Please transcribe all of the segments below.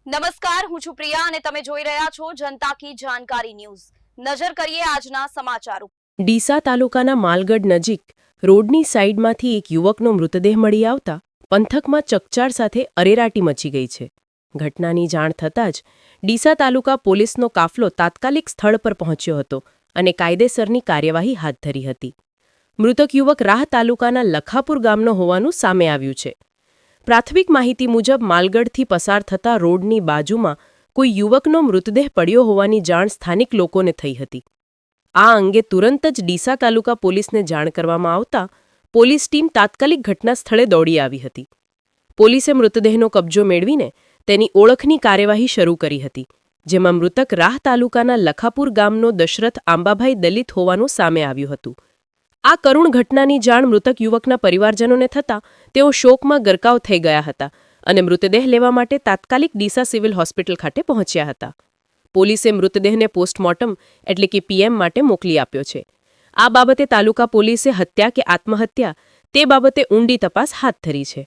નમસ્કાર, હું છું પ્રિયા અને તમે જોઈ રહ્યા છો જનતા કી જાણકારી ન્યૂઝ। નજર કરીએ આજના સમાચારો। ડીસા તાલુકાના માલગઢ નજીક રોડની સાઈડમાંથી એક યુવકનો મૃતદેહ મળી આવતા પંથકમાં ચકચાર સાથે અરેરાટી મચી ગઈ છે। ઘટનાની જાણ થતાં જ ડીસા તાલુકા પોલીસનો કાફલો તાત્કાલિક સ્થળ પર પહોંચ્યો હતો અને કાયદેસરની કાર્યવાહી હાથ ધરી હતી। મૃતક યુવક રાહ તાલુકાના લખાપુર ગામનો હોવાનું સામે આવ્યું છે। પ્રાથમિક માહિતી મુજબ માલગઢથી પસાર થતા રોડની બાજુમાં કોઈ યુવકનો મૃતદેહ પડ્યો હોવાની જાણ સ્થાનિક લોકોને થઈ હતી। આ અંગે તુરંત જ ડીસા તાલુકા પોલીસને જાણ કરવામાં આવતા પોલીસ ટીમ તાત્કાલિક ઘટના સ્થળે દોડી આવી હતી। પોલીસે મૃતદેહનો કબજો મેળવીને તેની ઓળખની કાર્યવાહી શરૂ કરી હતી, જેમાં મૃતક રાહ તાલુકાના લખાપુર ગામનો દશરથ આંબાભાઈ દલિત હોવાનું સામે આવ્યું હતું। આ કરુણ ઘટનાની જાણ મૃતક યુવકના પરિવારજનોને થતાં તેઓ શોકમાં ગરકાવ થઈ ગયા હતા અને મૃતદેહ લેવા માટે તાત્કાલિક ડીસા સિવિલ હોસ્પિટલ ખાતે પહોંચ્યા હતા। પોલીસે મૃતદેહને પોસ્ટમોર્ટમ એટલે કે પીએમ માટે મોકલી આપ્યો છે। આ બાબતે તાલુકા પોલીસે હત્યા કે આત્મહત્યા તે બાબતે ઊંડી તપાસ હાથ ધરી છે,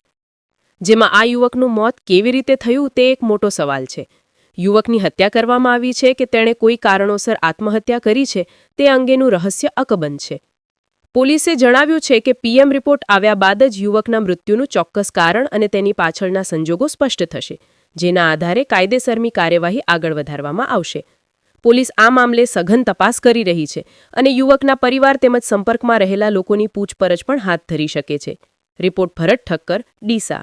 જેમાં આ યુવકનું મોત કેવી રીતે થયું તે એક મોટો સવાલ છે। યુવકની હત્યા કરવામાં આવી છે કે તેણે કોઈ કારણોસર આત્મહત્યા કરી છે તે અંગેનું રહસ્ય અકબંધ છે। પોલીસે જણાવ્યું છે કે પીએમ રિપોર્ટ આવ્યા બાદ જ યુવકના મૃત્યુનું ચોક્કસ કારણ અને તેની પાછળના સંજોગો સ્પષ્ટ થશે, જેના આધારે કાયદેસરની કાર્યવાહી આગળ વધારવામાં આવશે। પોલીસ આ મામલે સઘન તપાસ કરી રહી છે અને યુવકના પરિવાર તેમજ સંપર્કમાં રહેલા લોકોની પૂછપરછ પણ હાથ ધરી શકે છે। રિપોર્ટ ભરત ઠક્કર, ડીસા।